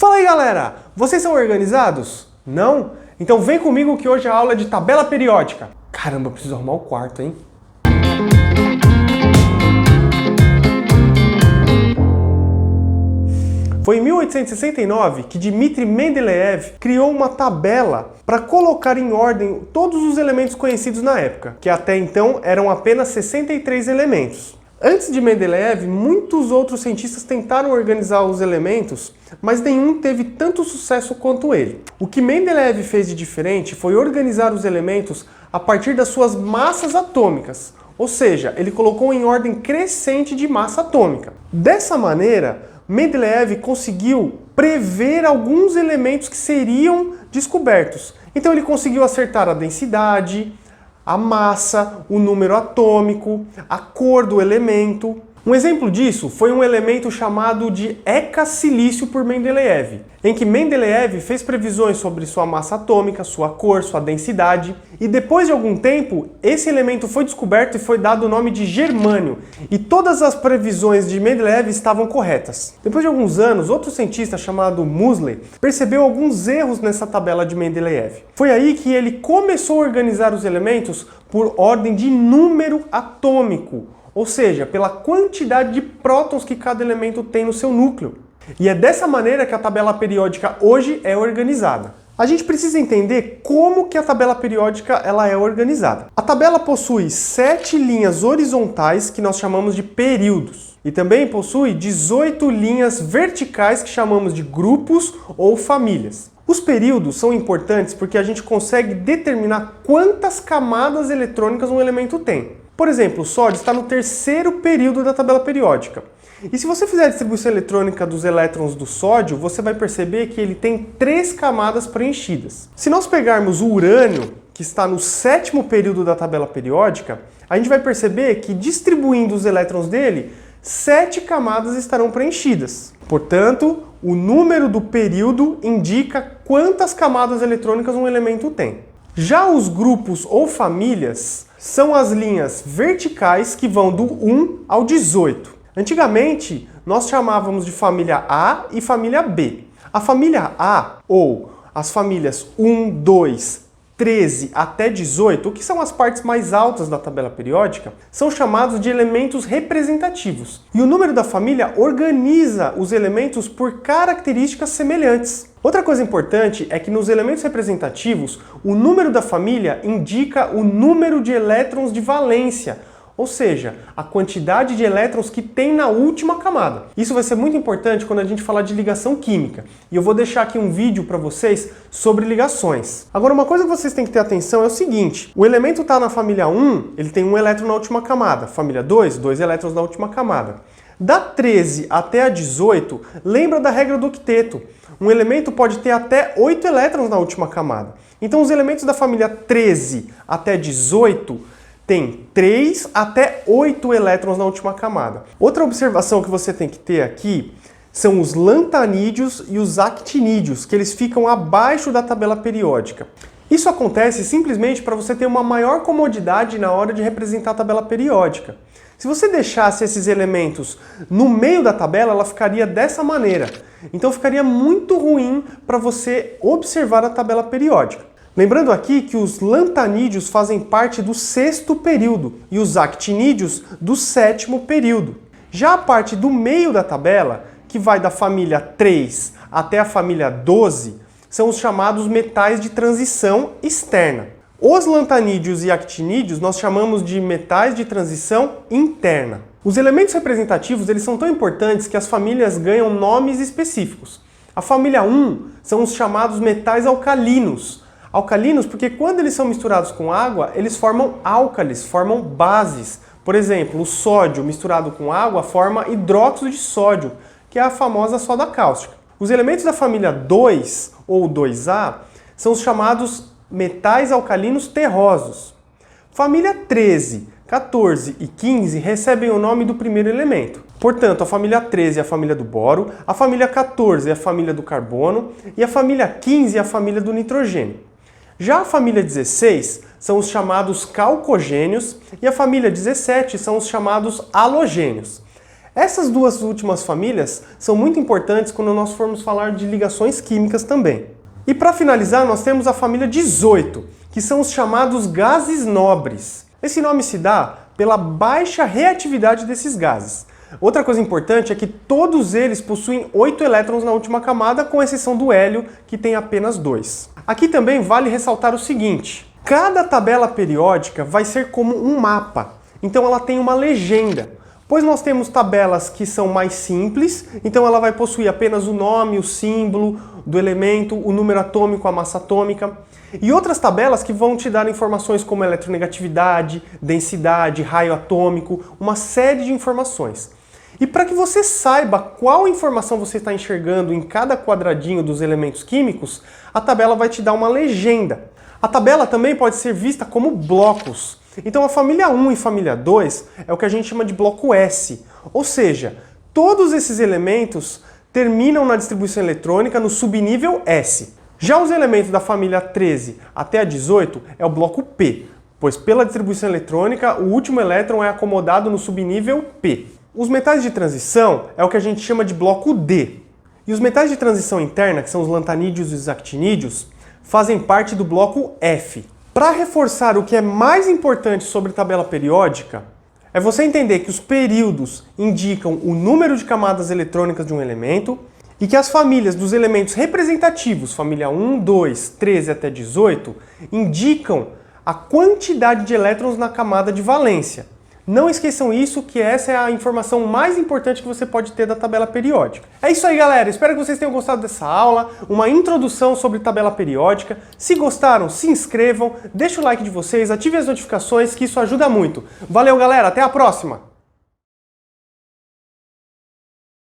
Fala aí, galera! Vocês são organizados? Não? Então vem comigo que hoje a aula é de tabela periódica. Caramba, eu preciso arrumar o quarto, hein? Foi em 1869 que Dmitri Mendeleev criou uma tabela para colocar em ordem todos os elementos conhecidos na época, que até então eram apenas 63 elementos. Antes de Mendeleev, muitos outros cientistas tentaram organizar os elementos, mas nenhum teve tanto sucesso quanto ele. O que Mendeleev fez de diferente foi organizar os elementos a partir das suas massas atômicas, ou seja, ele colocou em ordem crescente de massa atômica. Dessa maneira, Mendeleev conseguiu prever alguns elementos que seriam descobertos. Então ele conseguiu acertar a densidade, a massa, o número atômico, a cor do elemento. Um exemplo disso foi um elemento chamado de hexasilício por Mendeleev, em que Mendeleev fez previsões sobre sua massa atômica, sua cor, sua densidade, e depois de algum tempo, esse elemento foi descoberto e foi dado o nome de germânio, e todas as previsões de Mendeleev estavam corretas. Depois de alguns anos, outro cientista chamado Moseley percebeu alguns erros nessa tabela de Mendeleev. Foi aí que ele começou a organizar os elementos por ordem de número atômico, ou seja, pela quantidade de prótons que cada elemento tem no seu núcleo. E é dessa maneira que a tabela periódica hoje é organizada. A gente precisa entender como que a tabela periódica ela é organizada. A tabela possui 7 linhas horizontais que nós chamamos de períodos. E também possui 18 linhas verticais que chamamos de grupos ou famílias. Os períodos são importantes porque a gente consegue determinar quantas camadas eletrônicas um elemento tem. Por exemplo, o sódio está no terceiro período da tabela periódica. E se você fizer a distribuição eletrônica dos elétrons do sódio, você vai perceber que ele tem 3 camadas preenchidas. Se nós pegarmos o urânio, que está no sétimo período da tabela periódica, a gente vai perceber que distribuindo os elétrons dele, 7 camadas estarão preenchidas. Portanto, o número do período indica quantas camadas eletrônicas um elemento tem. Já os grupos ou famílias são as linhas verticais que vão do 1 ao 18. Antigamente, nós chamávamos de família A e família B. A família A, ou as famílias 1, 2, 13 até 18, que são as partes mais altas da tabela periódica, são chamados de elementos representativos. E o número da família organiza os elementos por características semelhantes. Outra coisa importante é que nos elementos representativos, o número da família indica o número de elétrons de valência, ou seja, a quantidade de elétrons que tem na última camada. Isso vai ser muito importante quando a gente falar de ligação química. E eu vou deixar aqui um vídeo para vocês sobre ligações. Agora, uma coisa que vocês têm que ter atenção é o seguinte. O elemento está na família 1, ele tem um elétron na última camada. Família 2, 2 elétrons na última camada. Da 13 até a 18, lembra da regra do octeto. Um elemento pode ter até 8 elétrons na última camada. Então, os elementos da família 13 até 18 tem 3 até 8 elétrons na última camada. Outra observação que você tem que ter aqui são os lantanídeos e os actinídeos, que eles ficam abaixo da tabela periódica. Isso acontece simplesmente para você ter uma maior comodidade na hora de representar a tabela periódica. Se você deixasse esses elementos no meio da tabela, ela ficaria dessa maneira. Então ficaria muito ruim para você observar a tabela periódica. Lembrando aqui que os lantanídeos fazem parte do 6º período e os actinídeos do 7º período. Já a parte do meio da tabela, que vai da família 3 até a família 12, são os chamados metais de transição externa. Os lantanídeos e actinídeos nós chamamos de metais de transição interna. Os elementos representativos eles são tão importantes que as famílias ganham nomes específicos. A família 1 são os chamados metais alcalinos. Alcalinos porque quando eles são misturados com água, eles formam álcalis, formam bases. Por exemplo, o sódio misturado com água forma hidróxido de sódio, que é a famosa soda cáustica. Os elementos da família 2 ou 2A são os chamados metais alcalinos terrosos. Família 13, 14 e 15 recebem o nome do primeiro elemento. Portanto, a família 13 é a família do boro, a família 14 é a família do carbono e a família 15 é a família do nitrogênio. Já a família 16 são os chamados calcogênios e a família 17 são os chamados halogênios. Essas duas últimas famílias são muito importantes quando nós formos falar de ligações químicas também. E para finalizar, nós temos a família 18, que são os chamados gases nobres. Esse nome se dá pela baixa reatividade desses gases. Outra coisa importante é que todos eles possuem 8 elétrons na última camada, com exceção do hélio, que tem apenas 2. Aqui também vale ressaltar o seguinte: cada tabela periódica vai ser como um mapa, então ela tem uma legenda. Pois nós temos tabelas que são mais simples, então ela vai possuir apenas o nome, o símbolo do elemento, o número atômico, a massa atômica. E outras tabelas que vão te dar informações como eletronegatividade, densidade, raio atômico, uma série de informações. E para que você saiba qual informação você está enxergando em cada quadradinho dos elementos químicos, a tabela vai te dar uma legenda. A tabela também pode ser vista como blocos. Então a família 1 e família 2 é o que a gente chama de bloco S, ou seja, todos esses elementos terminam na distribuição eletrônica no subnível S. Já os elementos da família 13 até a 18 é o bloco P, pois pela distribuição eletrônica o último elétron é acomodado no subnível P. Os metais de transição é o que a gente chama de bloco D. E os metais de transição interna, que são os lantanídeos e os actinídeos, fazem parte do bloco F. Para reforçar o que é mais importante sobre tabela periódica, é você entender que os períodos indicam o número de camadas eletrônicas de um elemento e que as famílias dos elementos representativos, família 1, 2, 13 até 18, indicam a quantidade de elétrons na camada de valência. Não esqueçam isso, que essa é a informação mais importante que você pode ter da tabela periódica. É isso aí, galera. Espero que vocês tenham gostado dessa aula, uma introdução sobre tabela periódica. Se gostaram, se inscrevam, deixa o like de vocês, ative as notificações, que isso ajuda muito. Valeu, galera. Até a próxima!